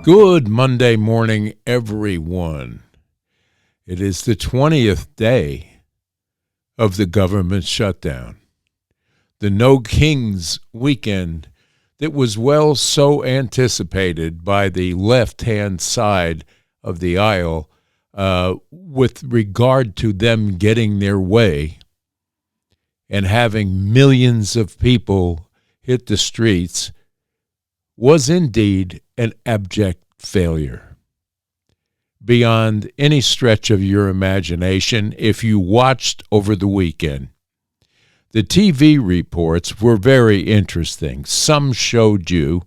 Good Monday morning, everyone. It is the 20th day of the government shutdown. The No Kings weekend that was well so anticipated by the left-hand side of the aisle with regard to them getting their way and having millions of people hit the streets was indeed an abject failure. Beyond any stretch of your imagination, if you watched over the weekend, the TV reports were very interesting. Some showed you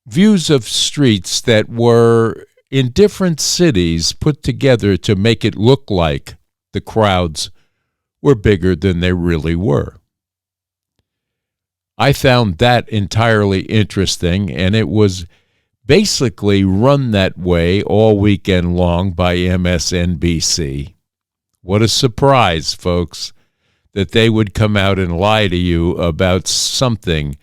views of streets that were in different cities put together to make it look like the crowds were bigger than they really were. I found that entirely interesting, and it was basically run that way all weekend long by MSNBC. What a surprise, folks, that they would come out and lie to you about something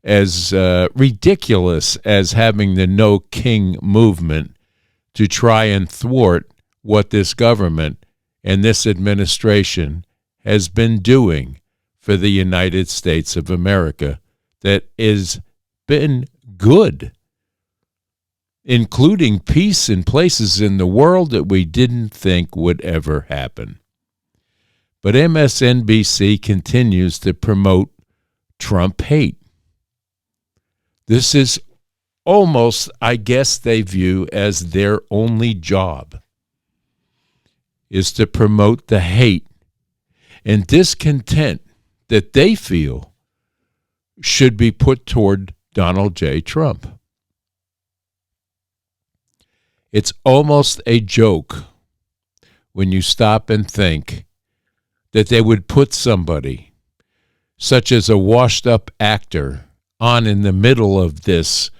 as ridiculous as having the No King movement to try and thwart what this government and this administration has been doing for the United States of America that has been good, including peace in places in the world that we didn't think would ever happen. But MSNBC continues to promote Trump hate. This is almost, I guess they view as their only job, is to promote the hate and discontent that they feel should be put toward Donald J. Trump. It's almost a joke when you stop and think that they would put somebody, such as a washed-up actor, on in the middle of this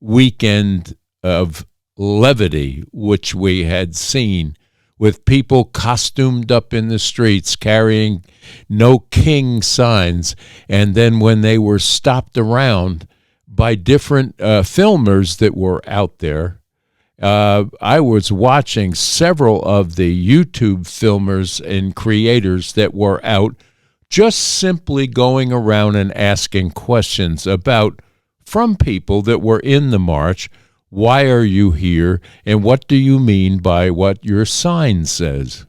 weekend of levity, which we had seen with people costumed up in the streets carrying No King signs, and then when they were stopped around by different filmers that were out there, I was watching several of the YouTube filmers and creators that were out just simply going around and asking questions from people that were in the march. Why are you here, and what do you mean by what your sign says?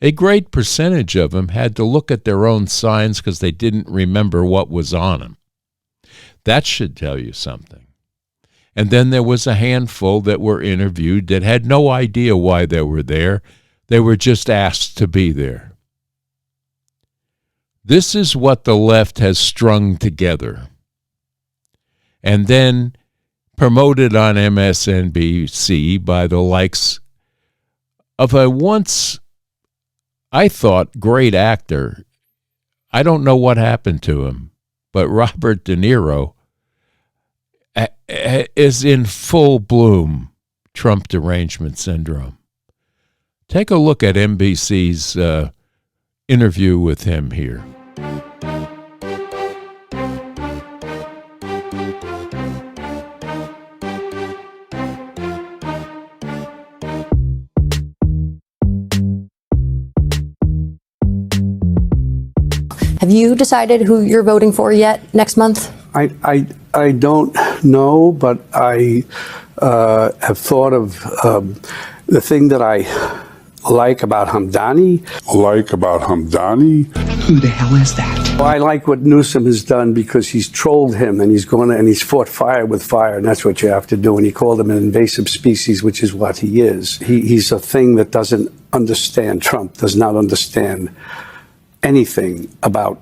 A great percentage of them had to look at their own signs because they didn't remember what was on them. That should tell you something. And then there was a handful that were interviewed that had no idea why they were there. They were just asked to be there. This is what the left has strung together. And then promoted on MSNBC by the likes of a once, I thought, great actor. I don't know what happened to him, but Robert De Niro is in full bloom Trump derangement syndrome. Take a look at NBC's interview with him here. Have you decided who you're voting for yet next month? I don't know, but I have thought of the thing that I like about Hamdani. Who the hell is that? I like what Newsom has done because he's trolled him and he's fought fire with fire, and that's what you have to do. And he called him an invasive species, which is what he is. He's a thing that doesn't understand. Trump does not understand anything about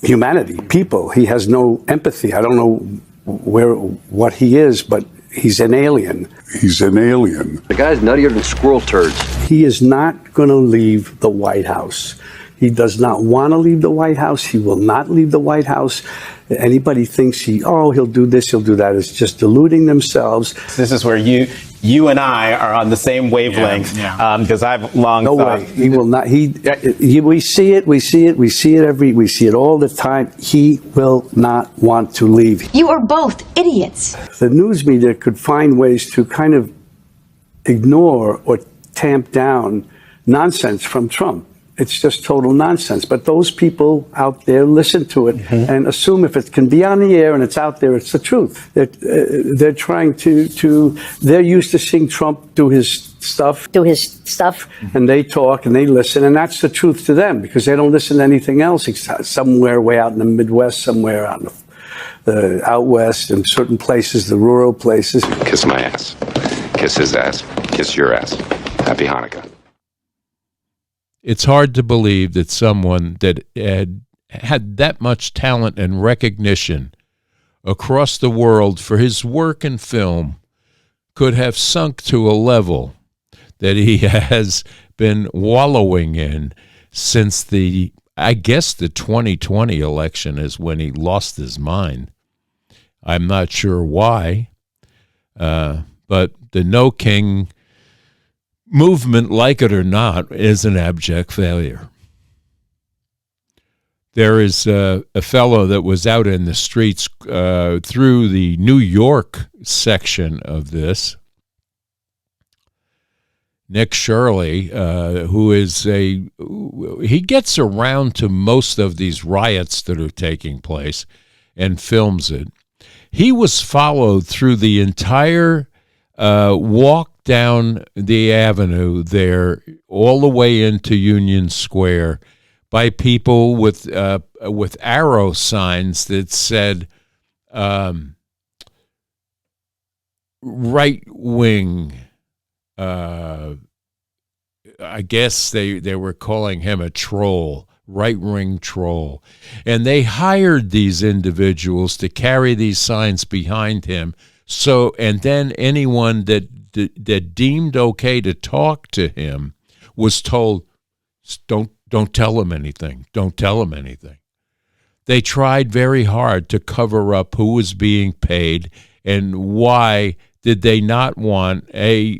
humanity, people. He has no empathy. I don't know what he is, but he's an alien. The guy's nuttier than squirrel turds. He is not going to leave the White House. He does not want to leave the White House. He will not leave the White House. Anybody thinks he'll do this, he'll do that, is just deluding themselves. This is where you you and I are on the same wavelength, because I've long No thought. way. He will not. We see it all the time. He will not want to leave. You are both idiots. The news media could find ways to kind of ignore or tamp down nonsense from Trump. It's just total nonsense. But those people out there listen to it and assume if it can be on the air and it's out there, it's the truth. They're trying to they're used to seeing Trump do his stuff. And they talk and they listen. And that's the truth to them because they don't listen to anything else except somewhere way out in the Midwest, somewhere out in the out west, in certain places, the rural places. Kiss my ass. Kiss his ass. Kiss your ass. Happy Hanukkah. It's hard to believe that someone that had that much talent and recognition across the world for his work in film could have sunk to a level that he has been wallowing in since the 2020 election is when he lost his mind. I'm not sure why, but the No King movement, like it or not, is an abject failure. There is a fellow that was out in the streets through the New York section of this, Nick Shirley, he gets around to most of these riots that are taking place and films it. He was followed through the entire walk down the avenue there all the way into Union Square by people with arrow signs that said right wing. I guess they were calling him a troll, right-wing troll. And they hired these individuals to carry these signs behind him. So, and then anyone that deemed okay to talk to him was told, don't tell him anything. Don't tell him anything. They tried very hard to cover up who was being paid and why did they not want a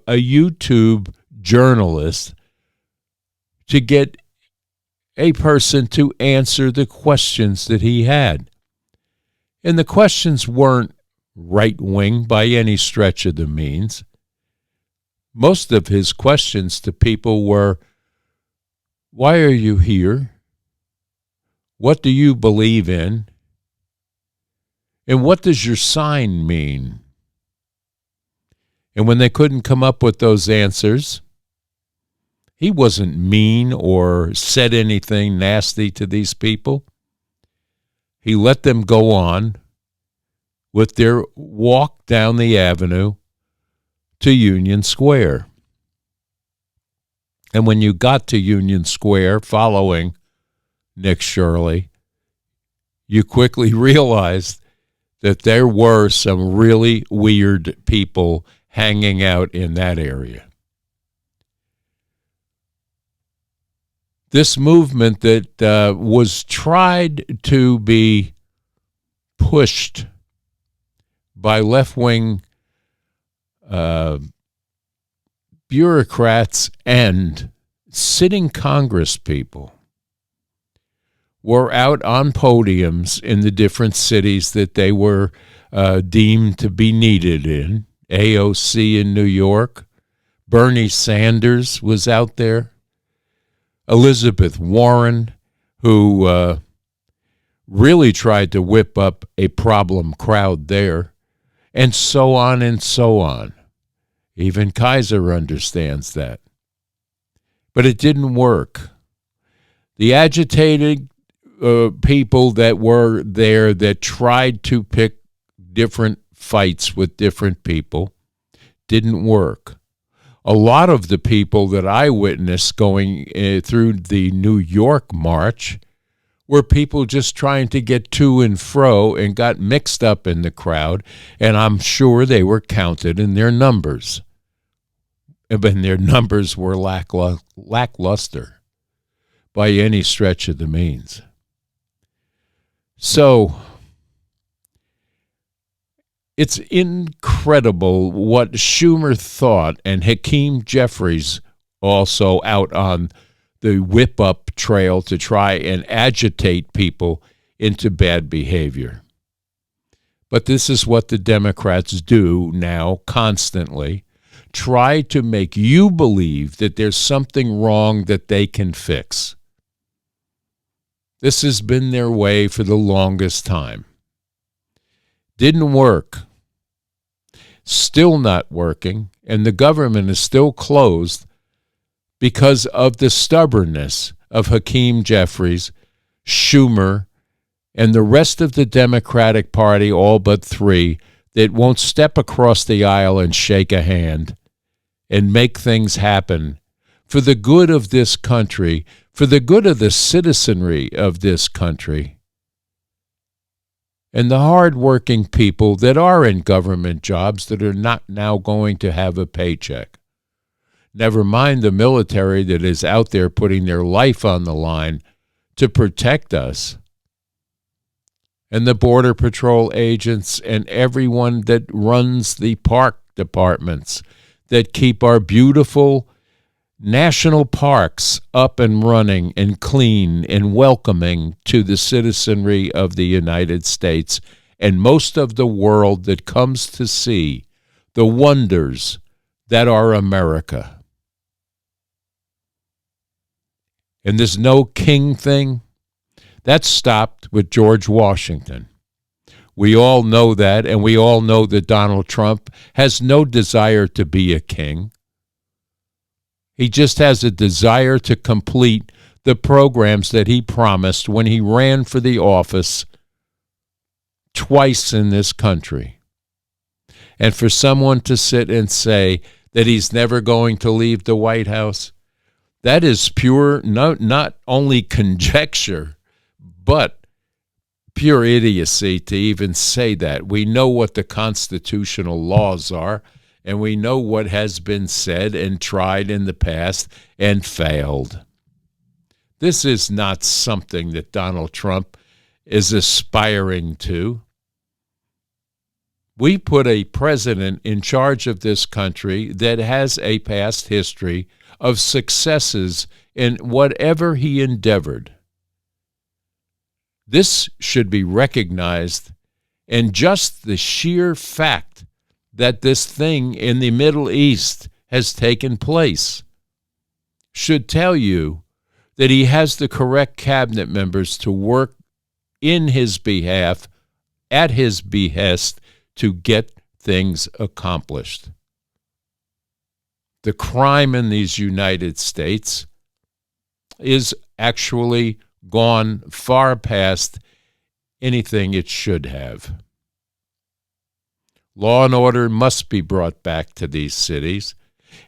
YouTube journalist to get a person to answer the questions that he had. And the questions weren't right-wing by any stretch of the means. Most of his questions to people were, why are you here? What do you believe in? And what does your sign mean? And when they couldn't come up with those answers, he wasn't mean or said anything nasty to these people. He let them go on with their walk down the avenue to Union Square. And when you got to Union Square following Nick Shirley, you quickly realized that there were some really weird people hanging out in that area. This movement that was tried to be pushed by left-wing bureaucrats and sitting Congress people were out on podiums in the different cities that they were deemed to be needed in. AOC in New York. Bernie Sanders was out there. Elizabeth Warren, who really tried to whip up a problem crowd there, and so on and so on. Even Kaiser understands that. But it didn't work. The agitated people that were there that tried to pick different fights with different people didn't work. A lot of the people that I witnessed going through the New York march were people just trying to get to and fro and got mixed up in the crowd, and I'm sure they were counted in their numbers. And their numbers were lackluster by any stretch of the means. So It's incredible what Schumer thought, and Hakeem Jeffries also out on the whip-up trail to try and agitate people into bad behavior. But this is what the Democrats do now constantly. Try to make you believe that there's something wrong that they can fix. This has been their way for the longest time. Didn't work. Still not working, and the government is still closed because of the stubbornness of Hakeem Jeffries, Schumer, and the rest of the Democratic Party, all but three, that won't step across the aisle and shake a hand and make things happen for the good of this country, for the good of the citizenry of this country, and the hardworking people that are in government jobs that are not now going to have a paycheck. Never mind the military that is out there putting their life on the line to protect us, and the Border Patrol agents and everyone that runs the park departments that keep our beautiful national parks up and running and clean and welcoming to the citizenry of the United States and most of the world that comes to see the wonders that are America. And this no king thing, that stopped with George Washington. We all know that, and we all know that Donald Trump has no desire to be a king. He just has a desire to complete the programs that he promised when he ran for the office twice in this country. And for someone to sit and say that he's never going to leave the White House, that is pure, not only conjecture, but pure idiocy to even say that. We know what the constitutional laws are, and we know what has been said and tried in the past and failed. This is not something that Donald Trump is aspiring to. We put a president in charge of this country that has a past history of successes in whatever he endeavored. This should be recognized, and just the sheer fact that this thing in the Middle East has taken place should tell you that he has the correct cabinet members to work in his behalf, at his behest, to get things accomplished. The crime in these United States is actually gone far past anything it should have. Law and order must be brought back to these cities,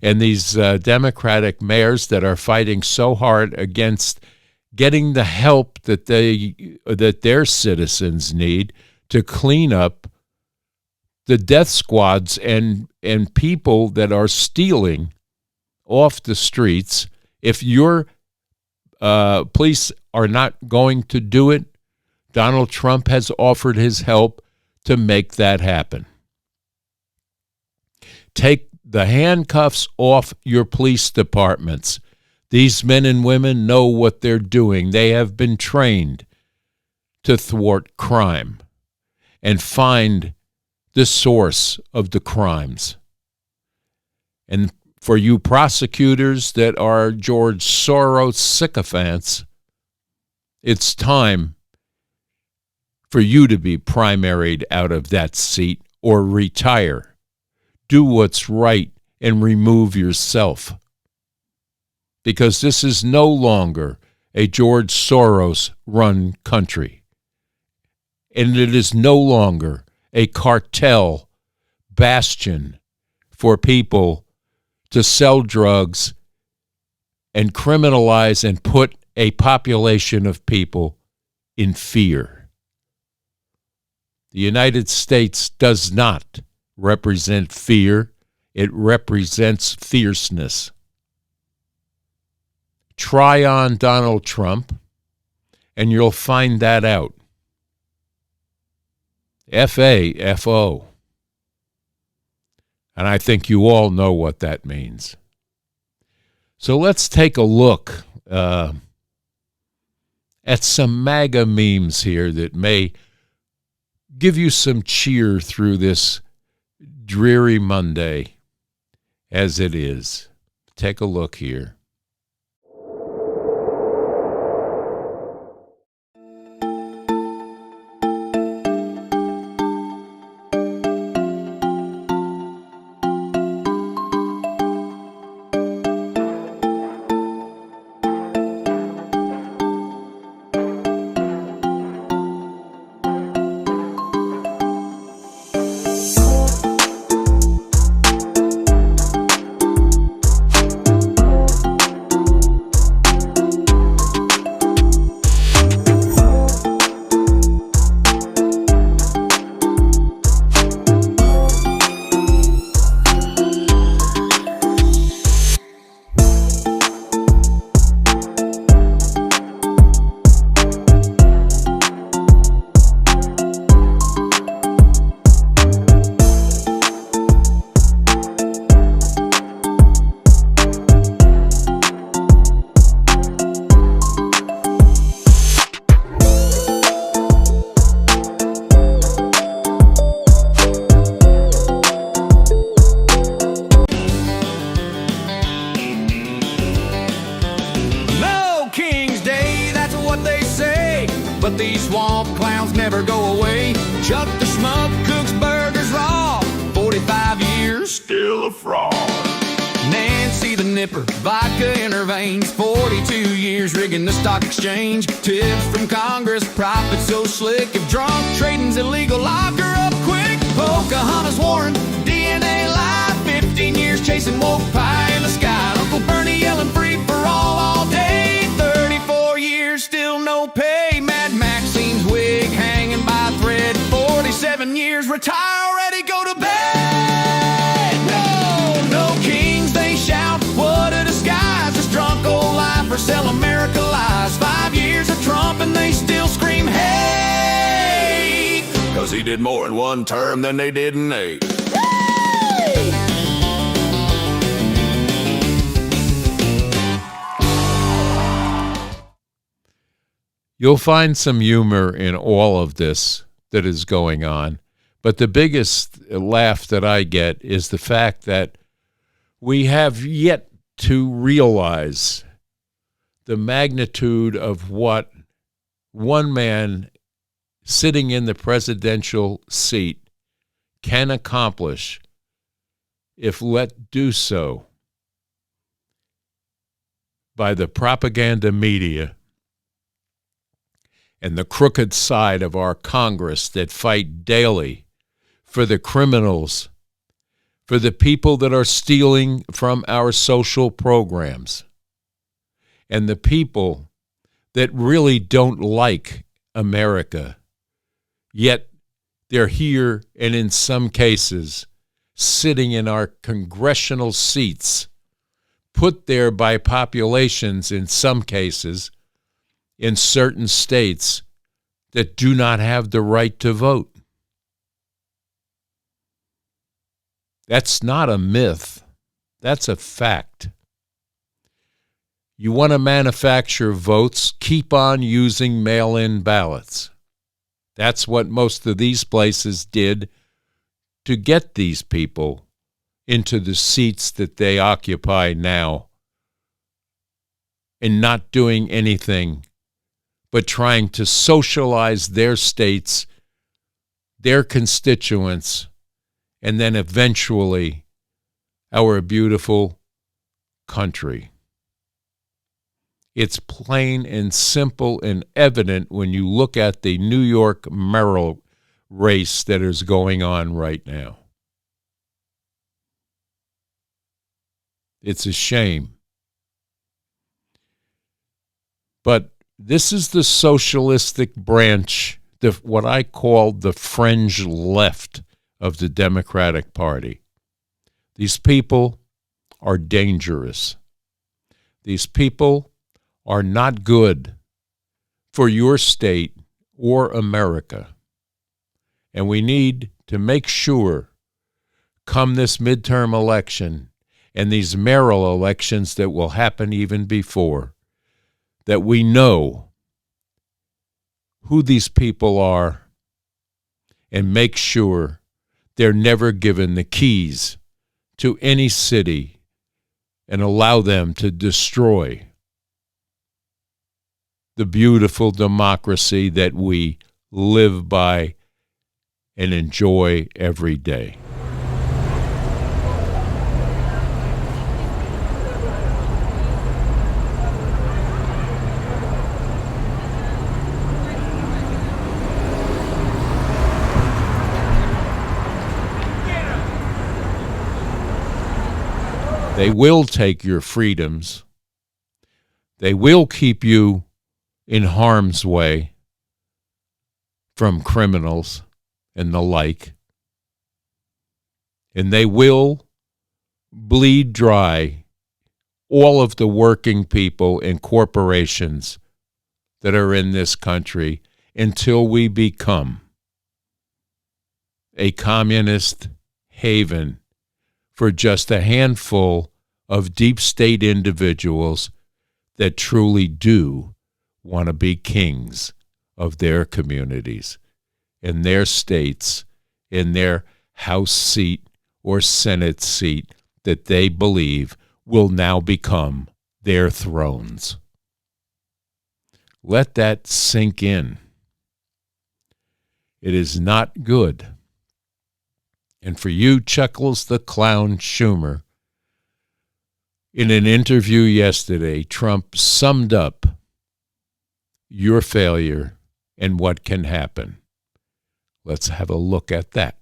and these Democratic mayors that are fighting so hard against getting the help that their citizens need to clean up the death squads and people that are stealing off the streets. If your police are not going to do it, Donald Trump has offered his help to make that happen. Take the handcuffs off your police departments. These men and women know what they're doing. They have been trained to thwart crime and find the source of the crimes. And for you prosecutors that are George Soros sycophants, it's time for you to be primaried out of that seat or retire. Do what's right and remove yourself. Because this is no longer a George Soros-run country. And it is no longer a cartel bastion for people to sell drugs and criminalize and put a population of people in fear. The United States does not represent fear. It represents fierceness. Try on Donald Trump, and you'll find that out. F-A-F-O. And I think you all know what that means. So let's take a look at some MAGA memes here that may give you some cheer through this dreary Monday as it is. Take a look here. But these swamp clowns never go away. Chuck the Schmuck cooks burgers raw. 45 years, still a fraud. Nancy the Nipper, vodka in her veins. 42 years rigging the stock exchange. Tips from Congress, profit so slick. If drunk trading's illegal, lock her up quick. Pocahontas Warren, DNA live. 15 years chasing woke pie in the sky. Uncle Bernie yelling free for all day. 34 years, still no pay. Mad Maxine's wig hanging by a thread. 47 years, retire already, go to bed. No, no kings, they shout. What a disguise. This drunk old lifer sell America lies. 5 years of Trump and they still scream, hey! 'Cause he did more in one term than they did in 8. You'll find some humor in all of this that is going on, but the biggest laugh that I get is the fact that we have yet to realize the magnitude of what one man sitting in the presidential seat can accomplish if let do so by the propaganda media and the crooked side of our Congress that fight daily for the criminals, for the people that are stealing from our social programs, and the people that really don't like America, yet they're here and in some cases sitting in our congressional seats, put there by populations in some cases in certain states that do not have the right to vote. That's not a myth. That's a fact. You want to manufacture votes? Keep on using mail-in ballots. That's what most of these places did to get these people into the seats that they occupy now, and not doing anything but trying to socialize their states, their constituents, and then eventually our beautiful country. It's plain and simple and evident when you look at the New York mayoral race that is going on right now. It's a shame. But this is the socialistic branch, what I call the fringe left of the Democratic Party. These people are dangerous. These people are not good for your state or America. And we need to make sure come this midterm election and these mayoral elections that will happen even before, that we know who these people are and make sure they're never given the keys to any city and allow them to destroy the beautiful democracy that we live by and enjoy every day. They will take your freedoms. They will keep you in harm's way from criminals and the like. And they will bleed dry all of the working people and corporations that are in this country until we become a communist haven for just a handful of deep state individuals that truly do want to be kings of their communities, in their states, in their House seat or Senate seat that they believe will now become their thrones. Let that sink in. It is not good. And for you, Chuckles the Clown Schumer, in an interview yesterday, Trump summed up your failure and what can happen. Let's have a look at that.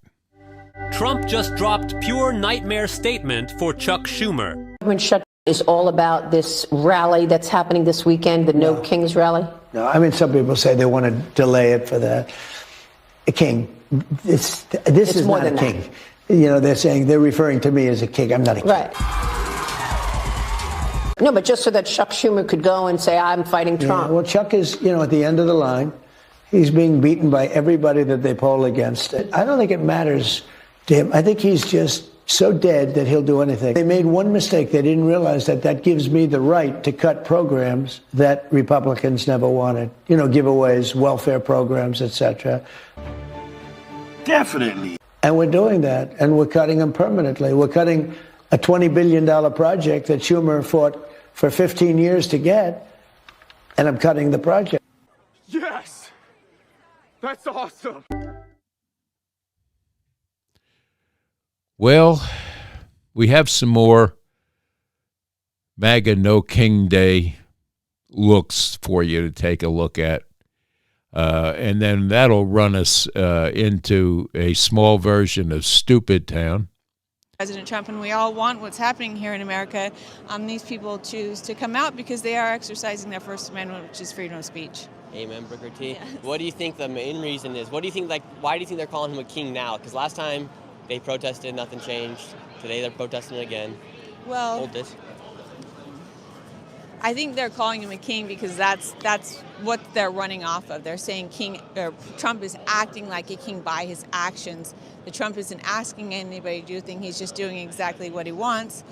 Trump just dropped pure nightmare statement for Chuck Schumer. Government shutdown is all about this rally that's happening this weekend, the No Kings rally? No, I mean, some people say they want to delay it for the king. This is more not a than king. that. You know, they're referring to me as a king. I'm not a king. Right. No, but just so that Chuck Schumer could go and say, I'm fighting Trump. Yeah, well, Chuck is, at the end of the line. He's being beaten by everybody that they poll against. I don't think it matters to him. I think he's just so dead that he'll do anything. They made one mistake. They didn't realize that gives me the right to cut programs that Republicans never wanted. Giveaways, welfare programs, etc. Definitely. And we're doing that, and we're cutting them permanently. We're cutting a $20 billion project that Schumer fought for 15 years to get, and I'm cutting the project. Yes! That's awesome! Well, we have some more MAGA No King Day looks for you to take a look at. And then that'll run us into a small version of Stupid Town. President Trump, and we all want what's happening here in America. These people choose to come out because they are exercising their First Amendment, which is freedom of speech. Amen, Booker T. Yes. What do you think the main reason is? What do you think, why do you think they're calling him a king now? Because last time they protested, nothing changed. Today they're protesting again. Well, hold this. I think they're calling him a king because that's what they're running off of. They're saying Trump is acting like a king by his actions. That Trump isn't asking anybody to do anything. He's just doing exactly what he wants.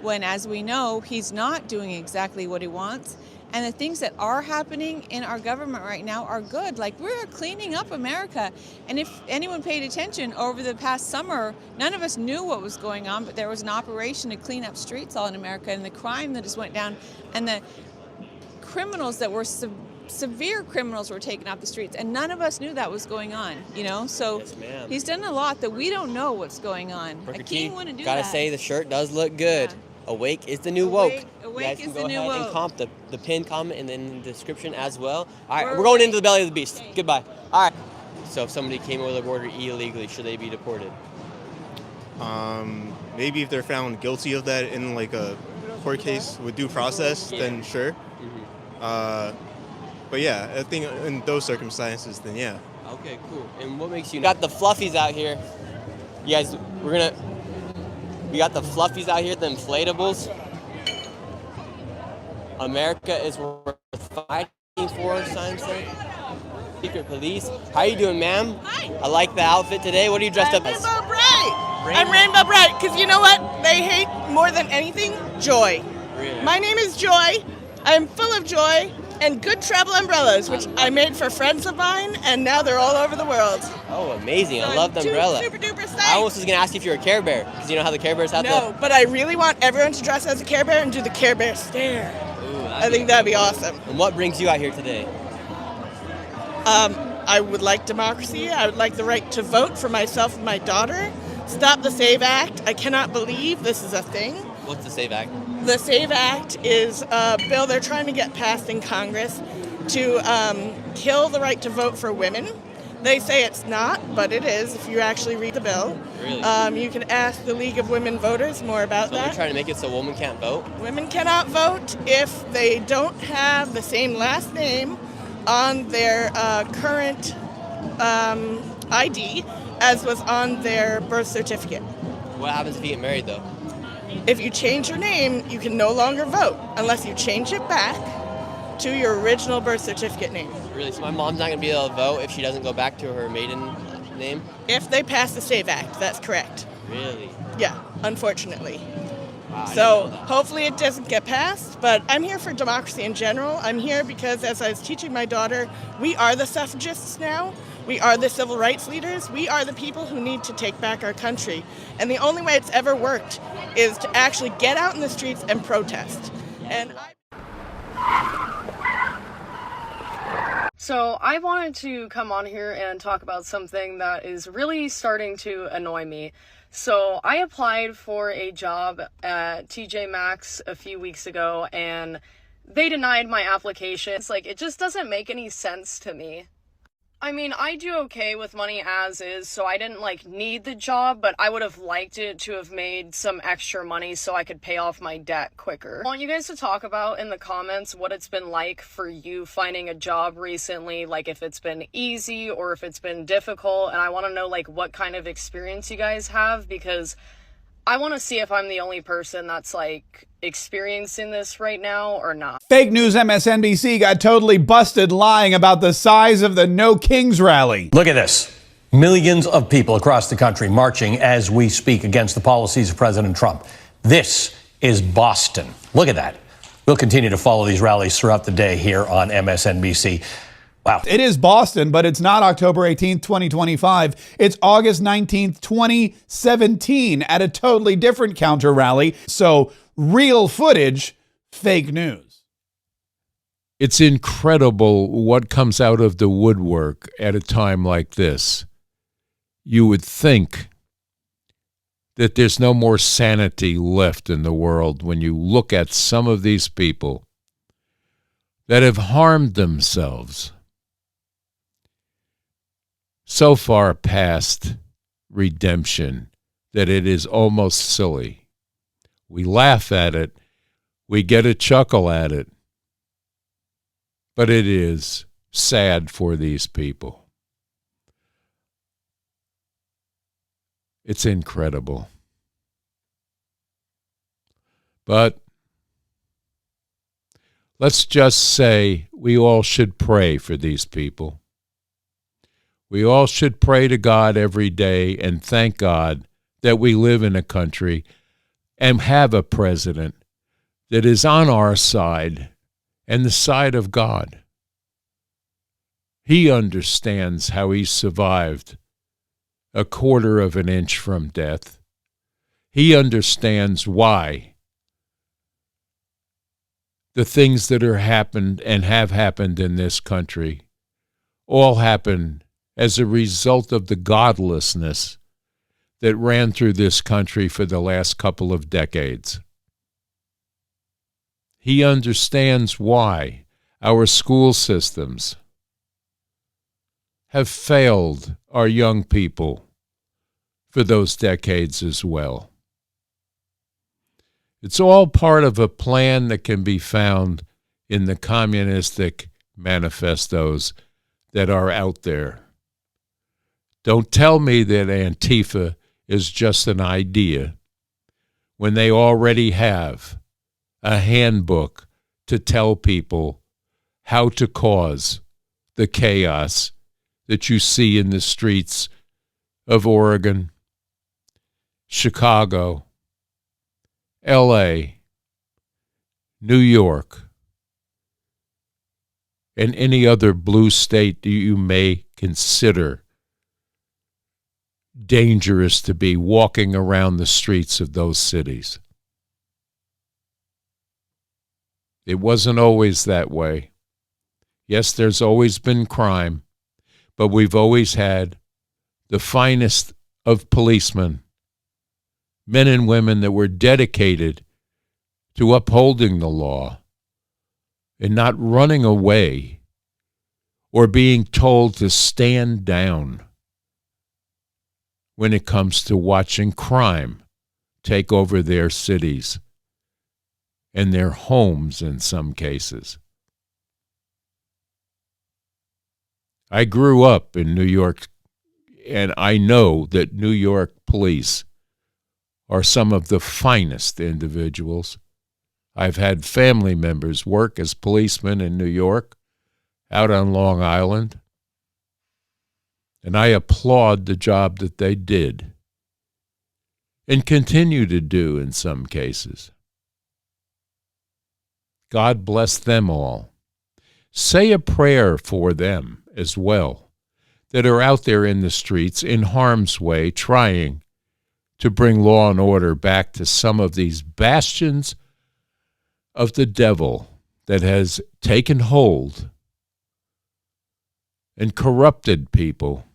When, as we know, he's not doing exactly what he wants. And the things that are happening in our government right now are good. Like, we're cleaning up America. And if anyone paid attention over the past summer, none of us knew what was going on, but there was an operation to clean up streets all in America, and the crime that just went down, and the criminals that were severe criminals were taken off the streets, and none of us knew that was going on, So yes, ma'am. He's done a lot that we don't know what's going on. Booker A king wouldn't do gotta that. say, the shirt does look good. Yeah. Awake is the new woke. Awake you guys is can the go new ahead woke. and comp the pinned comment and then the description as well. All right, We're we're going awake. into the belly of the beast. Okay. Goodbye. All right. So if somebody came over the border illegally, should they be deported? Maybe if they're found guilty of that in like a court case with due process, then sure. But yeah, I think in those circumstances, then yeah. Okay, cool. And what makes you got the fluffies out here? You guys, we got the fluffies out here, the inflatables. America is worth fighting for, sign say. Secret police. How you doing, ma'am? Hi. I like the outfit today. What are you dressed up as? Rainbow Bright. I'm Rainbow Bright, because you know what they hate more than anything? Joy. Really? My name is Joy. I'm full of joy and good travel umbrellas, which I made for friends of mine, and now they're all over the world. Oh, amazing. So I love the umbrella. Super duper psyched. I almost was going to ask you if you're a Care Bear, because you know how the Care Bears have No, but I really want everyone to dress as a Care Bear and do the Care Bear stare. Ooh, I think that'd be awesome. And what brings you out here today? I would like democracy. I would like the right to vote for myself and my daughter. Stop the SAVE Act. I cannot believe this is a thing. What's the SAVE Act? The SAVE Act is a bill they're trying to get passed in Congress to kill the right to vote for women. They say it's not, but it is if you actually read the bill. Really? You can ask the League of Women Voters more about So that. they're trying to make it so women can't vote? Women cannot vote if they don't have the same last name on their current ID as was on their birth certificate. What happens if you get married, though? If you change your name, you can no longer vote unless you change it back to your original birth certificate name. Really? So my mom's not going to be able to vote if she doesn't go back to her maiden name? If they pass the SAVE Act, that's correct. Really? Yeah, unfortunately. Wow, So hopefully it doesn't get passed, but I'm here for democracy in general. I'm here because as I was teaching my daughter, we are the suffragists now. We are the civil rights leaders. We are the people who need to take back our country. And the only way it's ever worked is to actually get out in the streets and protest. So I wanted to come on here and talk about something that is really starting to annoy me. So I applied for a job at TJ Maxx a few weeks ago and they denied my application. It's like, it just doesn't make any sense to me. I mean, I do okay with money as is, so I didn't need the job, but I would have liked it to have made some extra money so I could pay off my debt quicker. I want you guys to talk about in the comments what it's been like for you finding a job recently, if it's been easy or if it's been difficult, and I want to know what kind of experience you guys have, because I want to see if I'm the only person that's experiencing this right now or not. Fake news MSNBC got totally busted lying about the size of the No Kings rally. Look at this. Millions of people across the country marching as we speak against the policies of President Trump. This is Boston. Look at that. We'll continue to follow these rallies throughout the day here on MSNBC. Wow. It is Boston, but it's not October 18th, 2025. It's August 19th, 2017 at a totally different counter rally. So real footage, fake news. It's incredible what comes out of the woodwork at a time like this. You would think that there's no more sanity left in the world when you look at some of these people that have harmed themselves so far past redemption that it is almost silly. We laugh at it. We get a chuckle at it. But it is sad for these people. It's incredible. But let's just say we all should pray for these people. We all should pray to God every day and thank God that we live in a country and have a president that is on our side and the side of God. He understands how he survived a quarter of an inch from death. He understands why the things that are happened and have happened in this country all happened as a result of the godlessness that ran through this country for the last couple of decades. He understands why our school systems have failed our young people for those decades as well. It's all part of a plan that can be found in the communistic manifestos that are out there. Don't tell me that Antifa is just an idea when they already have a handbook to tell people how to cause the chaos that you see in the streets of Oregon Chicago, L.A., New York, and any other blue state that you may consider dangerous to be walking around the streets of those cities. It wasn't always that way. Yes, there's always been crime, but we've always had the finest of policemen, men and women that were dedicated to upholding the law and not running away or being told to stand down when it comes to watching crime take over their cities and their homes in some cases. I grew up in New York, and I know that New York police are some of the finest individuals. I've had family members work as policemen in New York, out on Long Island, and I applaud the job that they did and continue to do in some cases. God bless them all. Say a prayer for them as well that are out there in the streets in harm's way trying to bring law and order back to some of these bastions of the devil that has taken hold and corrupted people,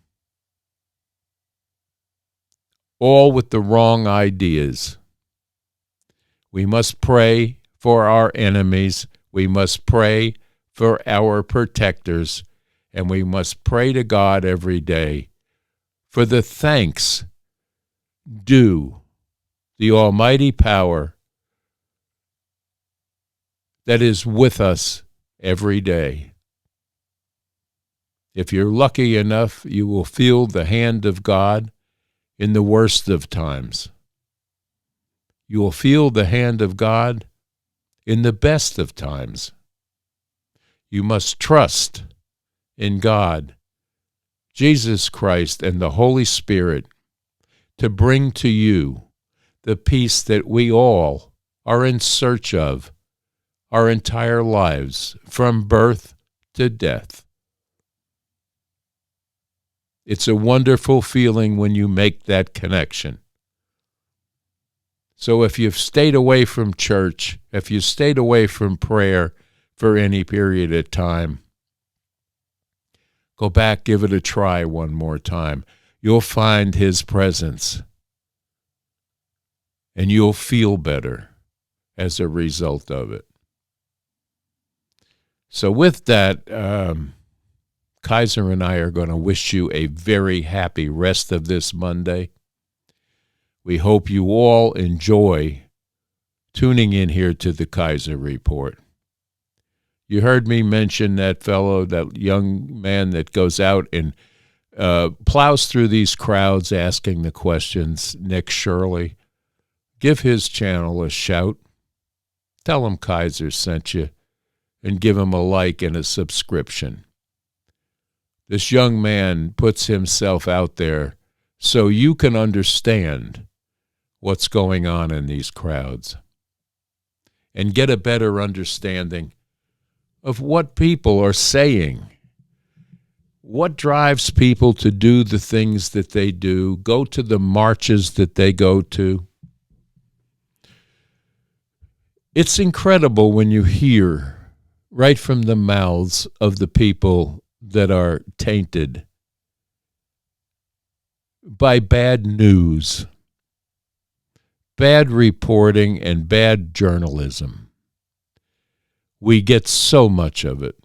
all with the wrong ideas. We must pray for our enemies. We must pray for our protectors. And we must pray to God every day for the thanks due the almighty power that is with us every day. If you're lucky enough, you will feel the hand of God in the worst of times. You will feel the hand of God in the best of times. You must trust in God, Jesus Christ, and the Holy Spirit to bring to you the peace that we all are in search of our entire lives, from birth to death. It's a wonderful feeling when you make that connection. So if you've stayed away from church, if you stayed away from prayer for any period of time, go back, give it a try one more time. You'll find His presence, and you'll feel better as a result of it. So with that, Kaiser and I are going to wish you a very happy rest of this Monday. We hope you all enjoy tuning in here to the Kaiser Report. You heard me mention that fellow, that young man that goes out and plows through these crowds asking the questions, Nick Shirley. Give his channel a shout. Tell him Kaiser sent you, and give him a like and a subscription. This young man puts himself out there so you can understand what's going on in these crowds and get a better understanding of what people are saying. What drives people to do the things that they do, go to the marches that they go to. It's incredible when you hear right from the mouths of the people that are tainted by bad news, bad reporting, and bad journalism. We get so much of it.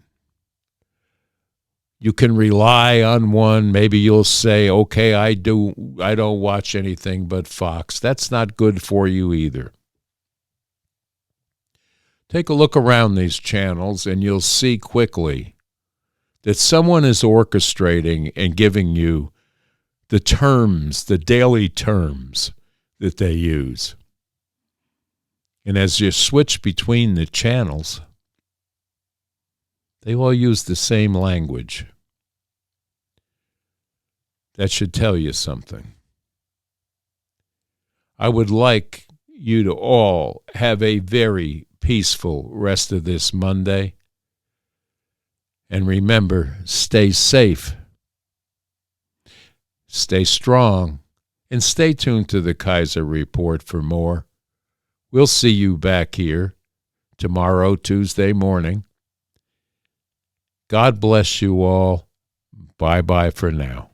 You can rely on one. Maybe you'll say, okay, I don't watch anything but Fox. That's not good for you either. Take a look around these channels and you'll see quickly that someone is orchestrating and giving you the terms, the daily terms that they use. And as you switch between the channels, they all use the same language. That should tell you something. I would like you to all have a very peaceful rest of this Monday. And remember, stay safe, stay strong, and stay tuned to the Kaiser Report for more. We'll see you back here tomorrow, Tuesday morning. God bless you all. Bye-bye for now.